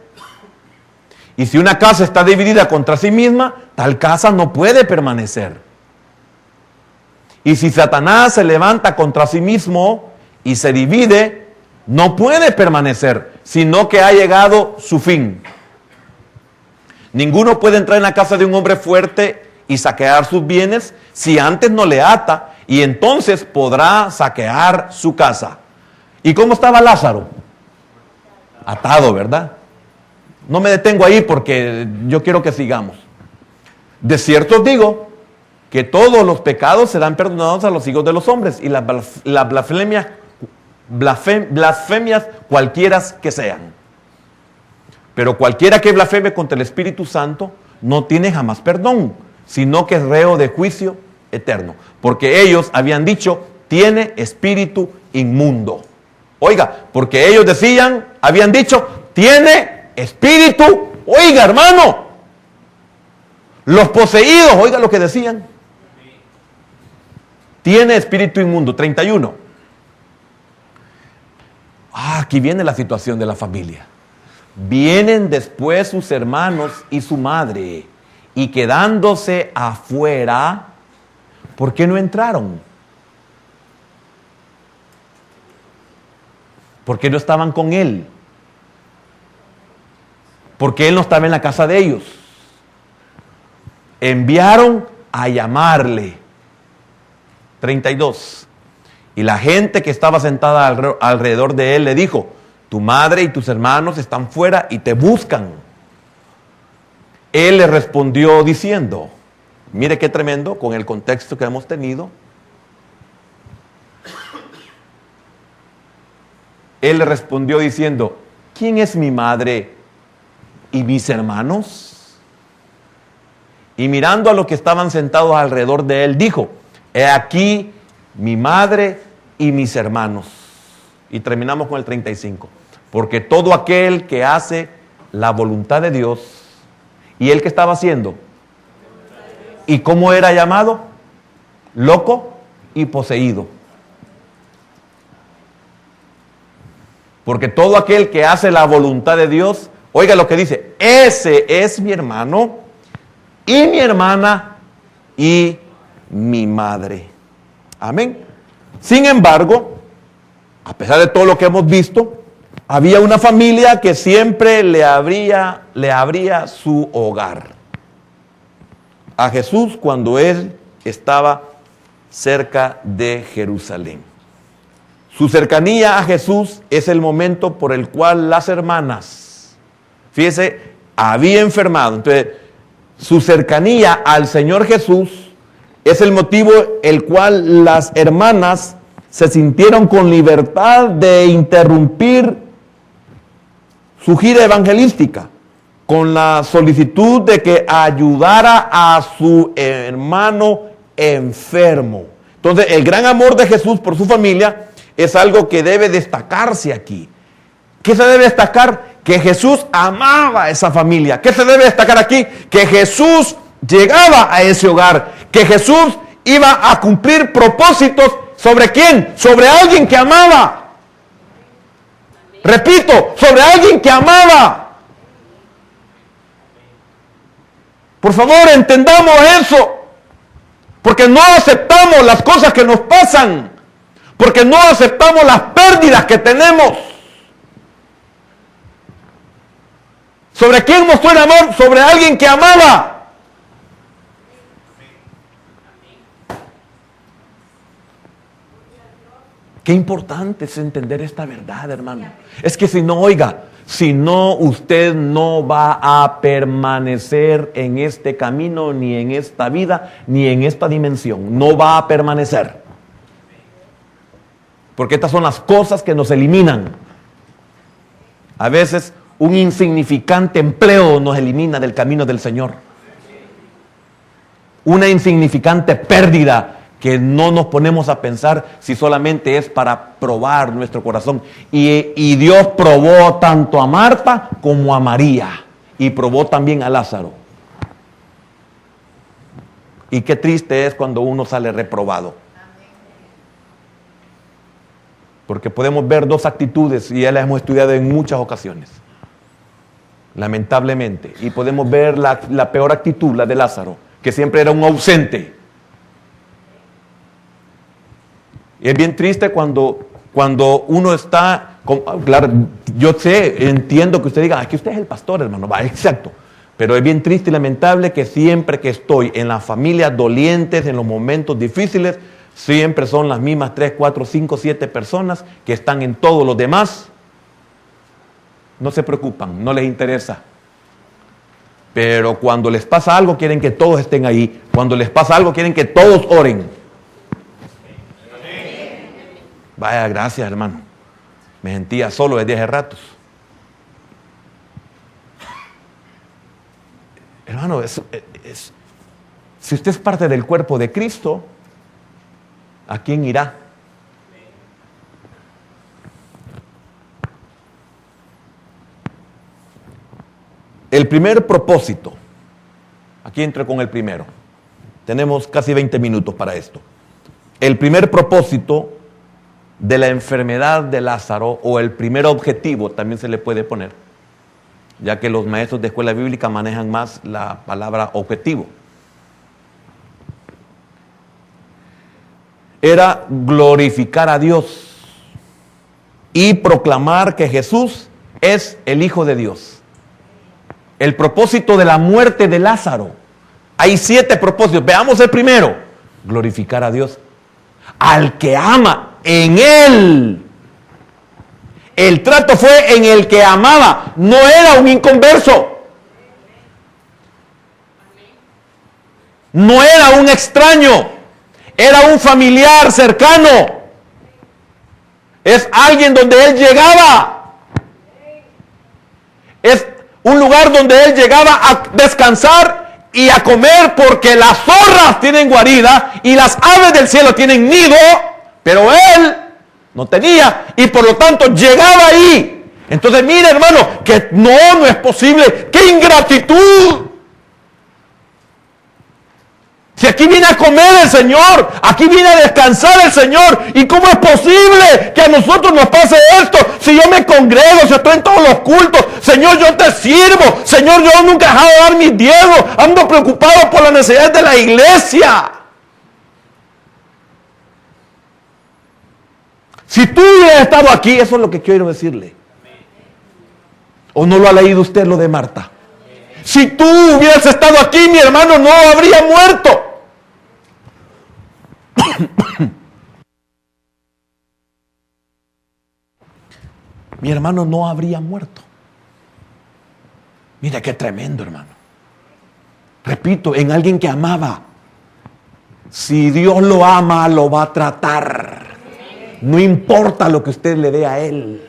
Y si una casa está dividida contra sí misma, tal casa no puede permanecer. Y si Satanás se levanta contra sí mismo y se divide, no puede permanecer, sino que ha llegado su fin. Ninguno puede entrar en la casa de un hombre fuerte y saquear sus bienes si antes no le ata, y entonces podrá saquear su casa. ¿Y cómo estaba Lázaro? Atado, ¿verdad? No me detengo ahí porque yo quiero que sigamos. De cierto os digo que todos los pecados serán perdonados a los hijos de los hombres y las blasfemias cualquiera que sean. Pero cualquiera que blasfeme contra el Espíritu Santo no tiene jamás perdón, sino que es reo de juicio eterno. Porque ellos habían dicho, tiene espíritu inmundo. Oiga, porque ellos habían dicho, tiene espíritu. Oiga, hermano, los poseídos, oiga lo que decían. Tiene espíritu inmundo. 31. Aquí viene la situación de la familia. Vienen después sus hermanos y su madre, y quedándose afuera, ¿por qué no entraron? ¿Por qué no estaban con él? ¿Por qué él no estaba en la casa de ellos? Enviaron a llamarle. 32. Y la gente que estaba sentada alrededor de él le dijo, tu madre y tus hermanos están fuera y te buscan. Él le respondió diciendo, mire qué tremendo con el contexto que hemos tenido. Él le respondió diciendo, ¿quién es mi madre y mis hermanos? Y mirando a los que estaban sentados alrededor de él, dijo, he aquí mi madre y mis hermanos. Y terminamos con el 35. Porque todo aquel que hace la voluntad de Dios, ¿y él qué estaba haciendo? ¿Y cómo era llamado? Loco y poseído. Porque todo aquel que hace la voluntad de Dios, oiga lo que dice, ese es mi hermano y mi hermana y mi madre. Amén. Sin embargo, a pesar de todo lo que hemos visto, había una familia que siempre le abría su hogar a Jesús cuando él estaba cerca de Jerusalén. Su cercanía a Jesús es el momento por el cual las hermanas, fíjese, había enfermado. Entonces, su cercanía al Señor Jesús es el motivo el cual las hermanas se sintieron con libertad de interrumpir su gira evangelística con la solicitud de que ayudara a su hermano enfermo. Entonces, el gran amor de Jesús por su familia es algo que debe destacarse aquí. ¿Qué se debe destacar? Que Jesús amaba a esa familia. ¿Qué se debe destacar aquí? Que Jesús llegaba a ese hogar. Que Jesús iba a cumplir propósitos. ¿Sobre quién? Sobre alguien que amaba. Repito, sobre alguien que amaba. Por favor, entendamos eso. Porque no aceptamos las cosas que nos pasan. Porque no aceptamos las pérdidas que tenemos. ¿Sobre quién mostró el amor? Sobre alguien que amaba. Qué importante es entender esta verdad, hermano. Es que si no, oiga, si no, usted no va a permanecer en este camino, ni en esta vida, ni en esta dimensión. No va a permanecer. Porque estas son las cosas que nos eliminan. A veces un insignificante empleo nos elimina del camino del Señor. Una insignificante pérdida que no nos ponemos a pensar si solamente es para probar nuestro corazón. Y Dios probó tanto a Marta como a María. Y probó también a Lázaro. Y qué triste es cuando uno sale reprobado. Porque podemos ver dos actitudes y ya las hemos estudiado en muchas ocasiones. Lamentablemente. Y podemos ver la peor actitud, la de Lázaro, que siempre era un ausente. Y es bien triste cuando uno está Claro, yo sé, entiendo que usted diga, es que usted es el pastor, hermano. Va, exacto. Pero es bien triste y lamentable que siempre que estoy en las familias dolientes, en los momentos difíciles, siempre son las mismas 3, 4, 5, 7 personas que están en todos los demás. No se preocupan, no les interesa. Pero cuando les pasa algo, quieren que todos estén ahí. Cuando les pasa algo, quieren que todos oren. Vaya, gracias, hermano. Me sentía solo desde hace ratos. Hermano, si usted es parte del cuerpo de Cristo, ¿a quién irá? El primer propósito, aquí entro con el primero, tenemos casi 20 minutos para esto. El primer propósito de la enfermedad de Lázaro, o el primer objetivo también se le puede poner, ya que los maestros de escuela bíblica manejan más la palabra objetivo, era glorificar a Dios y proclamar que Jesús es el Hijo de Dios. El propósito de la muerte de Lázaro, hay 7 propósitos. Veamos el primero: glorificar a Dios, al que ama en Él. El trato fue en el que amaba, no era un inconverso, no era un extraño, era un familiar cercano, es alguien donde Él llegaba, es un lugar donde Él llegaba a descansar y a comer, porque las zorras tienen guarida y las aves del cielo tienen nido, pero Él no tenía, y por lo tanto llegaba ahí. Entonces mire, hermano, que no es posible. ¡Qué ingratitud! Si aquí viene a comer el Señor, aquí viene a descansar el Señor, ¿y cómo es posible que a nosotros nos pase esto? Si yo me congrego, si estoy en todos los cultos, Señor, yo te sirvo, Señor, yo nunca he dejado de dar mis diezmos, ando preocupado por las necesidades de la iglesia. Si tú hubieras estado aquí, eso es lo que quiero decirle. ¿O no lo ha leído usted lo de Marta? Si tú hubieras estado aquí, mi hermano no habría muerto. Mi hermano no habría muerto. Mira qué tremendo, hermano. Repito, en alguien que amaba. Si Dios lo ama, lo va a tratar. No importa lo que usted le dé a Él.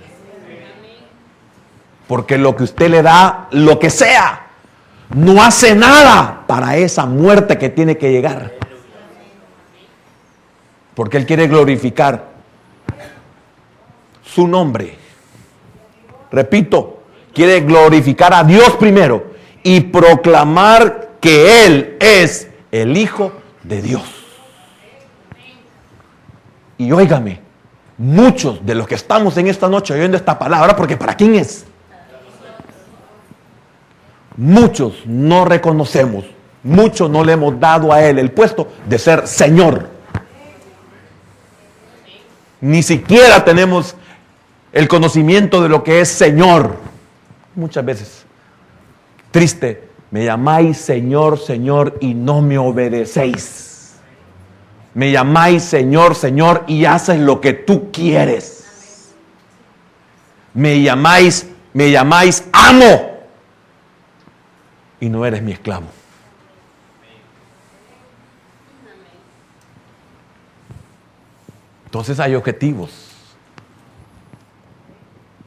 Porque lo que usted le da, lo que sea, no hace nada para esa muerte que tiene que llegar. Porque Él quiere glorificar su nombre. Repito, quiere glorificar a Dios primero y proclamar que Él es el Hijo de Dios. Y óigame, muchos de los que estamos en esta noche oyendo esta palabra, porque ¿para quién es? Muchos no reconocemos, muchos no le hemos dado a Él el puesto de ser Señor. Ni siquiera tenemos el conocimiento de lo que es Señor. Muchas veces, triste, me llamáis Señor, Señor, y no me obedecéis. Me llamáis Señor, Señor, y haces lo que tú quieres. Me llamáis amo, y no eres mi esclavo. Entonces hay objetivos,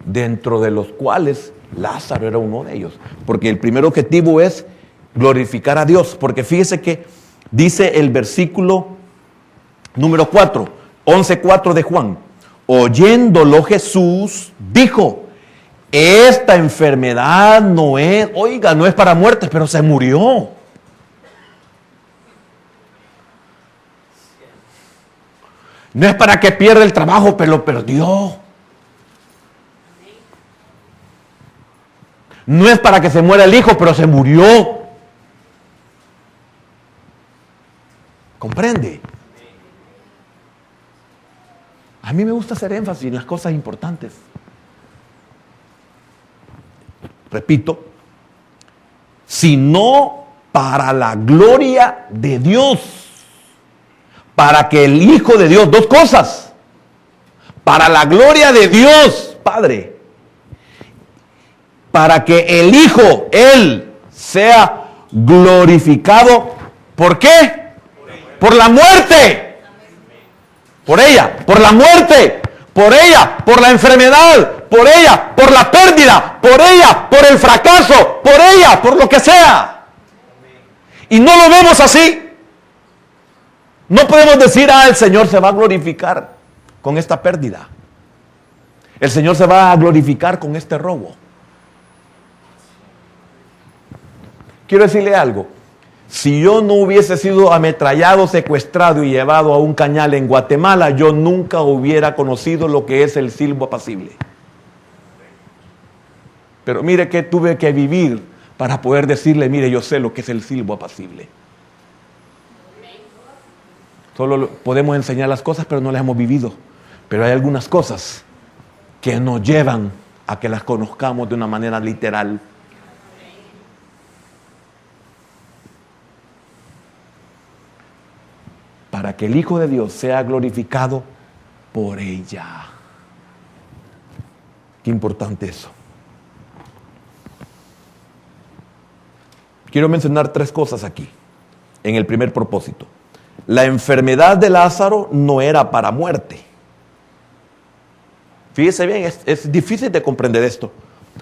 dentro de los cuales Lázaro era uno de ellos. Porque el primer objetivo es glorificar a Dios. Porque fíjese que dice el versículo número 4, 11:4 de Juan. Oyéndolo Jesús dijo: esta enfermedad no es, oiga, no es para muerte, pero se murió. No es para que pierda el trabajo, pero lo perdió. No es para que se muera el hijo, pero se murió. ¿Comprende? A mí me gusta hacer énfasis en las cosas importantes. repito, sino para la gloria de Dios, para que el Hijo de Dios, dos cosas, para la gloria de Dios, Padre, para que el Hijo, Él, sea glorificado. ¿Por qué? Por la muerte. Por ella, por la muerte. Por ella, por la enfermedad. Por ella, por la pérdida. Por ella, por el fracaso. Por ella, por lo que sea. Y no lo vemos así. No podemos decir, el Señor se va a glorificar con esta pérdida. El Señor se va a glorificar con este robo. Quiero decirle algo. Si yo no hubiese sido ametrallado, secuestrado y llevado a un cañal en Guatemala, yo nunca hubiera conocido lo que es el silbo apacible. Pero mire que tuve que vivir para poder decirle, mire, yo sé lo que es el silbo apacible. Solo podemos enseñar las cosas, pero no las hemos vivido. Pero hay algunas cosas que nos llevan a que las conozcamos de una manera literal. Para que el Hijo de Dios sea glorificado por ella. Qué importante eso. Quiero mencionar 3 cosas aquí, en el primer propósito. La enfermedad de Lázaro no era para muerte. Fíjese bien, es difícil de comprender esto.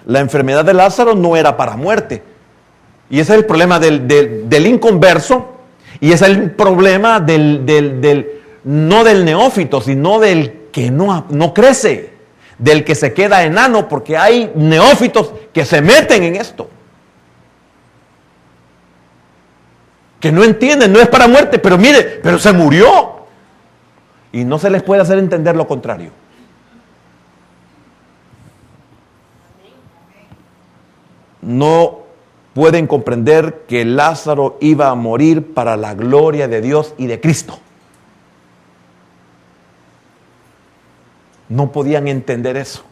La enfermedad de Lázaro no era para muerte. Y ese es el problema del inconverso. Y ese es el problema no del neófito, sino del que no crece, del que se queda enano, porque hay neófitos que se meten en esto. Que no entienden, no es para muerte, pero mire, pero se murió. Y no se les puede hacer entender lo contrario. No pueden comprender que Lázaro iba a morir para la gloria de Dios y de Cristo. No podían entender eso.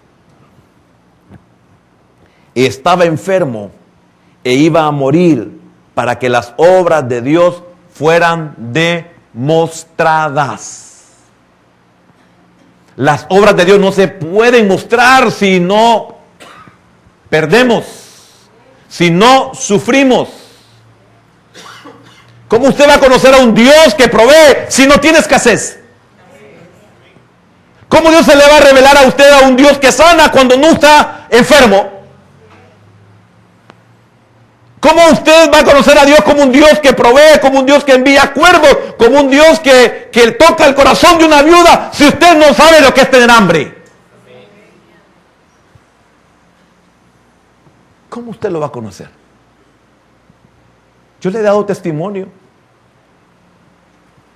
Estaba enfermo e iba a morir para que las obras de Dios fueran demostradas. Las obras de Dios no se pueden mostrar si no perdemos. Si no sufrimos. ¿Cómo usted va a conocer a un Dios que provee si no tiene escasez? ¿Cómo Dios se le va a revelar a usted a un Dios que sana cuando no está enfermo? ¿Cómo usted va a conocer a Dios como un Dios que provee, como un Dios que envía cuervos, como un Dios que toca el corazón de una viuda si usted no sabe lo que es tener hambre? ¿Cómo usted lo va a conocer? Yo le he dado testimonio.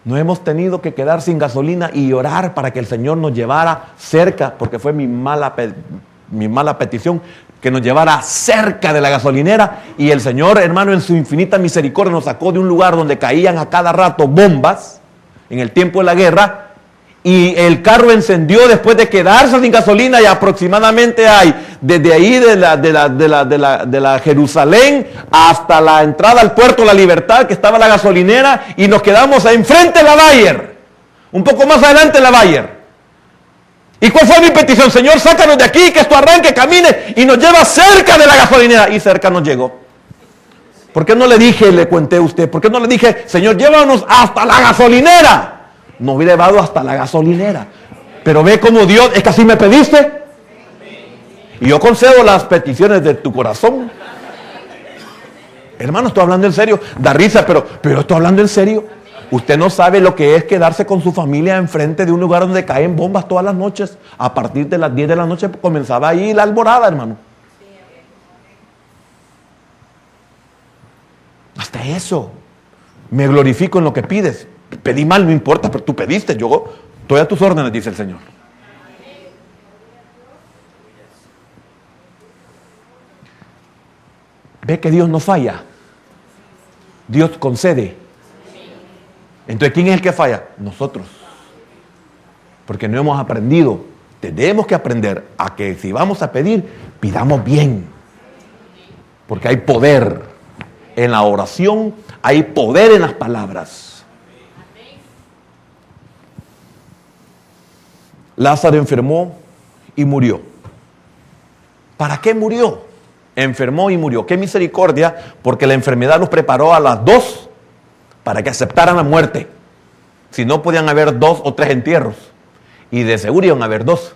No hemos tenido que quedar sin gasolina y orar para que el Señor nos llevara cerca, porque fue mi mala petición, que nos llevara cerca de la gasolinera. Y el Señor, hermano, en su infinita misericordia nos sacó de un lugar donde caían a cada rato bombas en el tiempo de la guerra. Y el carro encendió después de quedarse sin gasolina, y aproximadamente hay desde ahí de la Jerusalén hasta la entrada al puerto de la Libertad, que estaba la gasolinera, y nos quedamos enfrente de la Bayer, un poco más adelante de la Bayer. ¿Y cuál fue mi petición? Señor, sácanos de aquí, que esto arranque, camine y nos lleva cerca de la gasolinera. Y cerca nos llegó. ¿Por qué no le dije, le conté a usted? ¿Por qué no le dije, Señor, llévanos hasta la gasolinera? No hubiera llevado hasta la gasolinera. Pero ve cómo Dios, es que así me pediste. Y yo concedo las peticiones de tu corazón. Hermano, estoy hablando en serio. Da risa, pero estoy hablando en serio. Usted no sabe lo que es quedarse con su familia enfrente de un lugar donde caen bombas todas las noches. A partir de las 10 de la noche comenzaba ahí la alborada, hermano. Hasta eso. Me glorifico en lo que pides. Pedí mal, no importa, pero tú pediste, yo estoy a tus órdenes, dice el Señor. Ve que Dios no falla. Dios concede. Entonces, ¿quién es el que falla? Nosotros. Porque no hemos aprendido. Tenemos que aprender a que si vamos a pedir, pidamos bien. Porque hay poder en la oración, hay poder en las palabras. Lázaro enfermó y murió. ¿Para qué murió? Enfermó y murió. Qué misericordia, porque la enfermedad los preparó a las dos para que aceptaran la muerte. Si no, podían haber 2 o 3 entierros. Y de seguro iban a haber 2.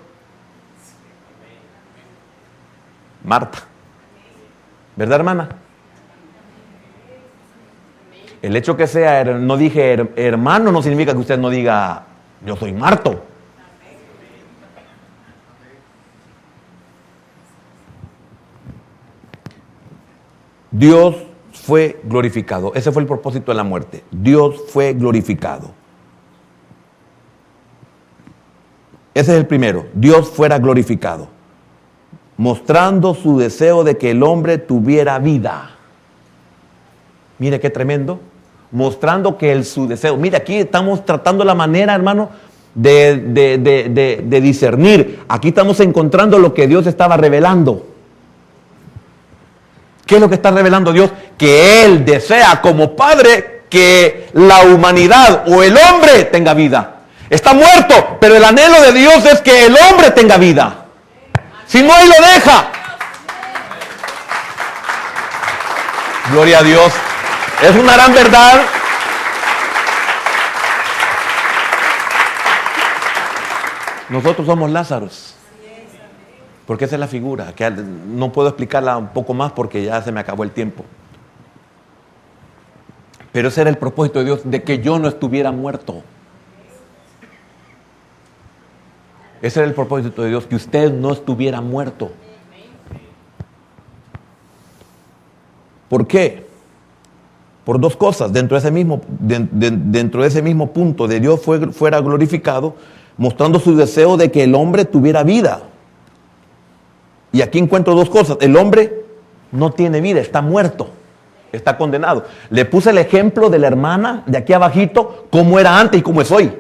Marta. ¿Verdad, hermana? El hecho que sea, no dije hermano, no significa que usted no diga yo soy Marto. Dios fue glorificado. Ese fue el propósito de la muerte. Dios fue glorificado. Ese es el primero. Dios fuera glorificado. Mostrando su deseo de que el hombre tuviera vida. Mire qué tremendo. Mostrando que su deseo. Mire, aquí estamos tratando la manera, hermano, de discernir. Aquí estamos encontrando lo que Dios estaba revelando. ¿Qué es lo que está revelando Dios? Que Él desea como Padre que la humanidad o el hombre tenga vida. Está muerto, pero el anhelo de Dios es que el hombre tenga vida. Si no, Él lo deja. Gloria a Dios. Es una gran verdad. Nosotros somos Lázaros. Porque esa es la figura, que no puedo explicarla un poco más porque ya se me acabó el tiempo. Pero ese era el propósito de Dios, de que yo no estuviera muerto. Ese era el propósito de Dios, que usted no estuviera muerto. ¿Por qué? Por 2 cosas. Dentro de ese mismo punto de Dios fuera glorificado, mostrando su deseo de que el hombre tuviera vida. Y aquí encuentro 2 cosas. El hombre no tiene vida, está muerto, está condenado. Le puse el ejemplo de la hermana de aquí abajito, cómo era antes y cómo es hoy.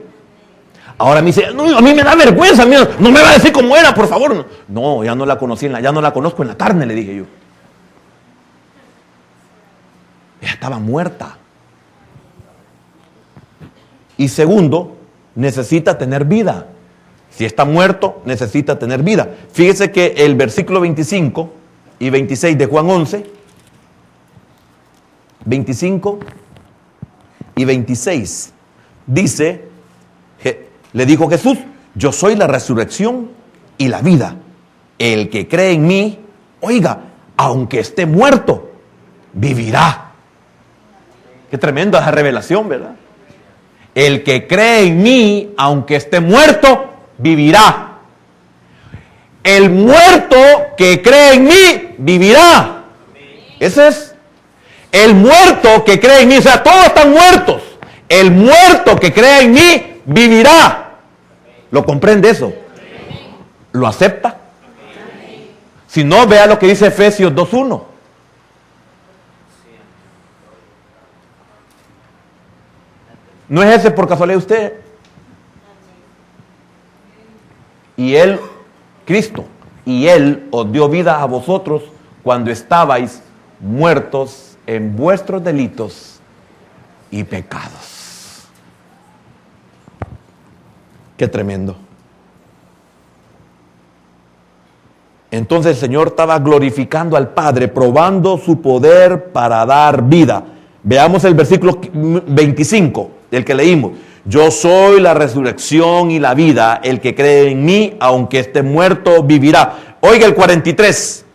Ahora me dice, no, a mí me da vergüenza, no me va a decir cómo era, por favor. No, ya no la conocí, ya no la conozco en la carne, le dije yo. Ella estaba muerta. Y segundo, necesita tener vida. Si está muerto, necesita tener vida. Fíjese que el versículo 25 y 26 de Juan 11, 25 y 26, dice, le dijo Jesús, yo soy la resurrección y la vida. El que cree en mí, oiga, aunque esté muerto, vivirá. Qué tremenda esa revelación, ¿verdad? El que cree en mí, aunque esté muerto, vivirá. El muerto que cree en mí, vivirá. Ese es el muerto que cree en mí. O sea, todos están muertos. El muerto que cree en mí, vivirá. ¿Lo comprende eso? ¿Lo acepta? Si no, vea lo que dice Efesios 2:1. ¿No es ese por casualidad usted? Y Él, Cristo, y Él os dio vida a vosotros cuando estabais muertos en vuestros delitos y pecados. Qué tremendo. Entonces el Señor estaba glorificando al Padre, probando su poder para dar vida. Veamos el versículo 25, el que leímos. Yo soy la resurrección y la vida. El que cree en mí, aunque esté muerto, vivirá. Oiga el 43.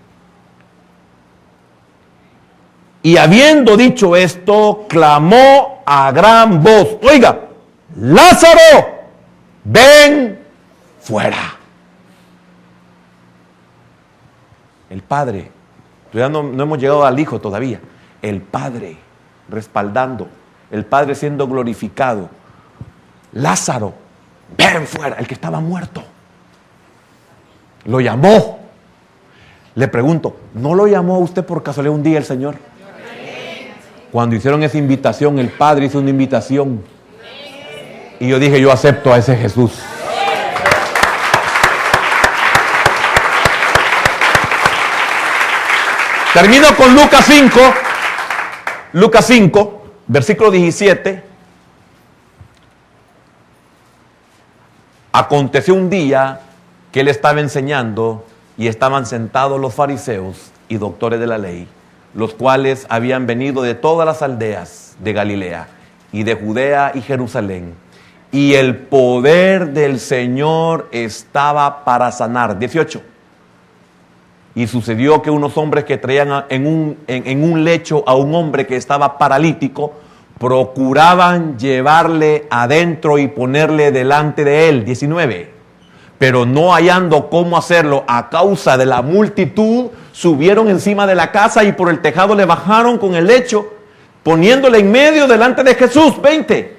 Y habiendo dicho esto, clamó a gran voz. Oiga, Lázaro, ven fuera. El Padre, todavía no hemos llegado al Hijo todavía. El Padre respaldando, el Padre siendo glorificado. Lázaro, ven fuera, el que estaba muerto. Lo llamó. Le pregunto, ¿no lo llamó a usted por casualidad un día el Señor? Cuando hicieron esa invitación, el Padre hizo una invitación. Y yo dije, yo acepto a ese Jesús. Termino con Lucas 5. Lucas 5, versículo 17. Aconteció un día que él estaba enseñando y estaban sentados los fariseos y doctores de la ley, los cuales habían venido de todas las aldeas de Galilea y de Judea y Jerusalén. Y el poder del Señor estaba para sanar. 18. Y sucedió que unos hombres que traían en un lecho a un hombre que estaba paralítico, procuraban llevarle adentro y ponerle delante de él. 19. Pero no hallando cómo hacerlo a causa de la multitud, subieron encima de la casa y por el tejado le bajaron con el lecho, poniéndole en medio delante de Jesús. 20.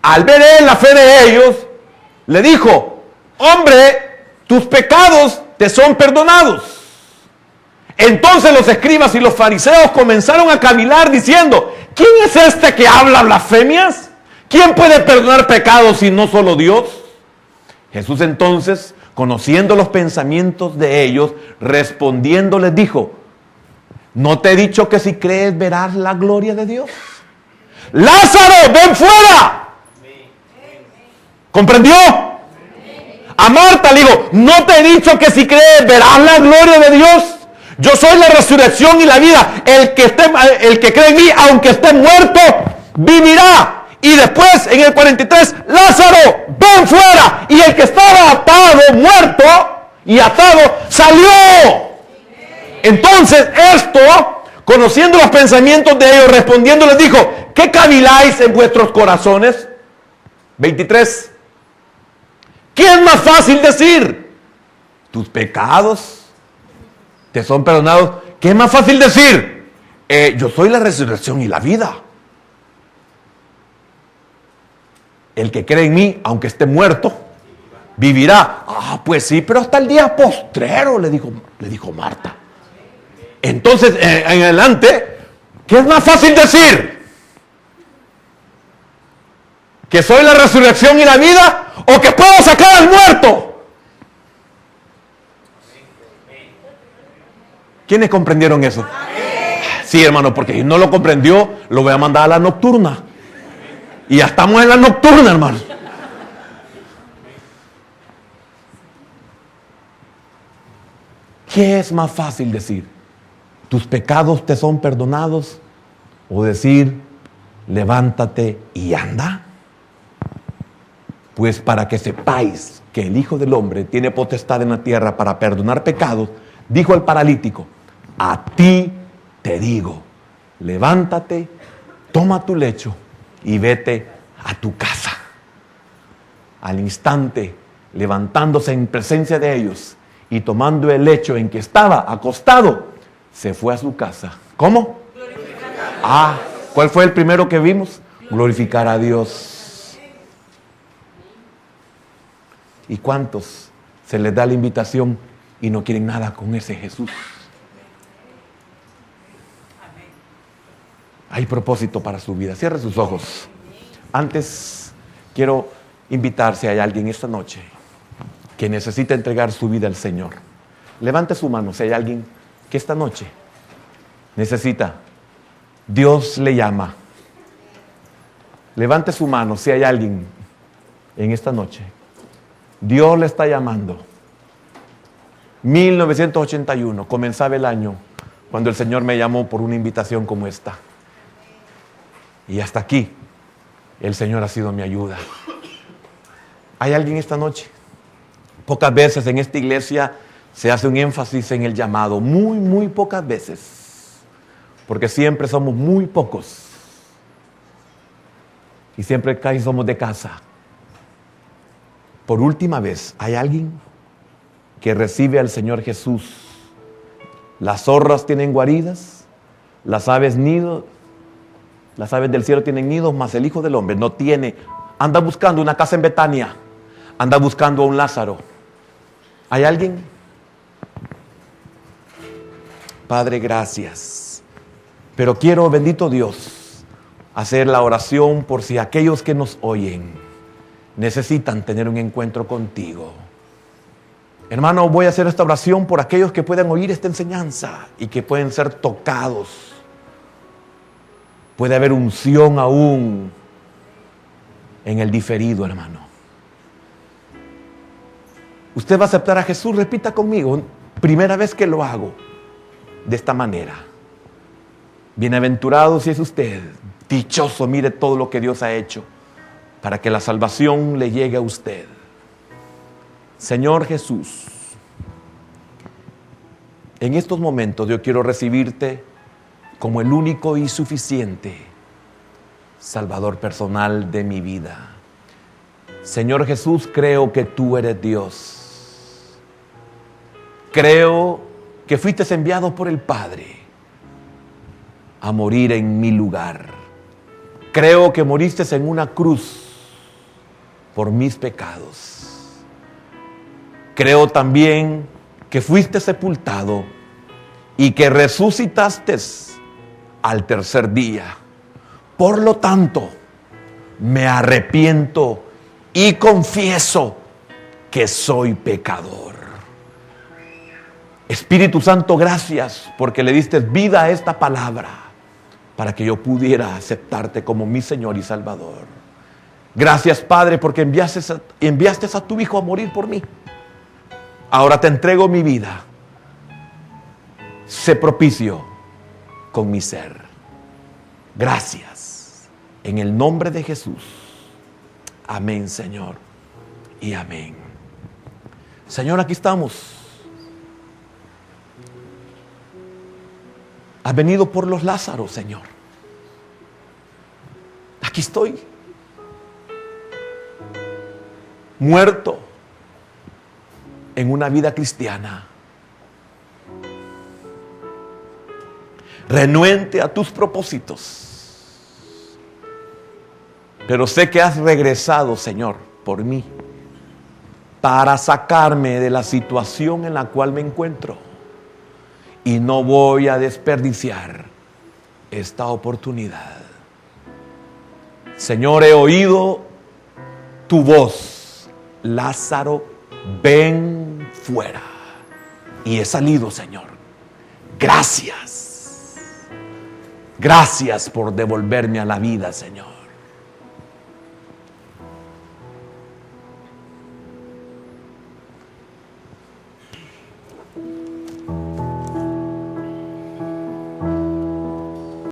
Al ver él la fe de ellos, le dijo: hombre, tus pecados te son perdonados. Entonces los escribas y los fariseos comenzaron a cavilar diciendo: ¿quién es este que habla blasfemias? ¿Quién puede perdonar pecados si no solo Dios? Jesús entonces, conociendo los pensamientos de ellos, respondiendo les dijo: ¿no te he dicho que si crees verás la gloria de Dios? Lázaro, ven fuera. ¿Comprendió? A Marta le dijo: ¿no te he dicho que si crees verás la gloria de Dios? Yo soy la resurrección y la vida. El que cree en mí, aunque esté muerto, vivirá. Y después, en el 43, Lázaro, ven fuera. Y el que estaba atado, muerto y atado, salió. Entonces, conociendo los pensamientos de ellos, respondiendo les dijo: ¿qué caviláis en vuestros corazones? 23. ¿Qué es más fácil decir? Tus pecados te son perdonados. ¿Qué es más fácil decir? Yo soy la resurrección y la vida. El que cree en mí, aunque esté muerto, vivirá. Ah, pues sí, pero hasta el día postrero, le dijo Marta. Entonces, en adelante, ¿qué es más fácil decir? ¿Que soy la resurrección y la vida? ¿O que puedo sacar al muerto? ¿Quiénes comprendieron eso? Sí, hermano, porque si no lo comprendió, lo voy a mandar a la nocturna. Y ya estamos en la nocturna, hermano. ¿Qué es más fácil decir? ¿Tus pecados te son perdonados? O decir: levántate y anda. Pues para que sepáis que el Hijo del Hombre tiene potestad en la tierra para perdonar pecados, dijo al paralítico: a ti te digo, levántate, toma tu lecho y vete a tu casa. Al instante, levantándose en presencia de ellos y tomando el lecho en que estaba acostado, se fue a su casa. ¿Cómo? ¿Cuál fue el primero que vimos? Glorificar a Dios. ¿Y cuántos se les da la invitación y no quieren nada con ese Jesús? Hay propósito para su vida. Cierre sus ojos. Antes quiero invitar, si hay alguien esta noche que necesita entregar su vida al Señor, levante su mano. Si hay alguien que esta noche necesita, Dios le llama, levante su mano. Si hay alguien en esta noche, Dios le está llamando. 1981, comenzaba el año cuando el Señor me llamó por una invitación como esta. Y hasta aquí, el Señor ha sido mi ayuda. ¿Hay alguien esta noche? Pocas veces en esta iglesia se hace un énfasis en el llamado. Muy, muy pocas veces. Porque siempre somos muy pocos. Y siempre casi somos de casa. Por última vez, ¿hay alguien que recibe al Señor Jesús? Las zorras tienen guaridas, las aves nidos. Las aves del cielo tienen nidos, mas el Hijo del Hombre no tiene. Anda buscando una casa en Betania. Anda buscando a un Lázaro. ¿Hay alguien? Padre, gracias. Pero quiero, bendito Dios, hacer la oración por si aquellos que nos oyen necesitan tener un encuentro contigo. Hermano, voy a hacer esta oración por aquellos que puedan oír esta enseñanza y que pueden ser tocados. Puede haber unción aún en el diferido, hermano. Usted va a aceptar a Jesús, repita conmigo, primera vez que lo hago, de esta manera. Bienaventurado si es usted, dichoso, mire todo lo que Dios ha hecho para que la salvación le llegue a usted. Señor Jesús, en estos momentos yo quiero recibirte como el único y suficiente Salvador personal de mi vida. Señor Jesús, creo que tú eres Dios. Creo que fuiste enviado por el Padre a morir en mi lugar. Creo que moriste en una cruz por mis pecados. Creo también que fuiste sepultado y que resucitaste al tercer día. Por lo tanto, me arrepiento y confieso que soy pecador. Espíritu Santo, gracias porque le diste vida a esta palabra para que yo pudiera aceptarte como mi Señor y Salvador. Gracias, Padre, porque enviaste a tu Hijo a morir por mí. Ahora te entrego mi vida. Sé propicio con mi ser. Gracias. En el nombre de Jesús. Amén, Señor. Y amén. Señor, aquí estamos. Has venido por los Lázaros, Señor. Aquí estoy. Muerto en una vida cristiana, renuente a tus propósitos, pero sé que has regresado, Señor, por mí, para sacarme de la situación en la cual me encuentro, y no voy a desperdiciar esta oportunidad. Señor, he oído tu voz: Lázaro, ven fuera. Y he salido, Señor. Gracias. Gracias por devolverme a la vida, Señor.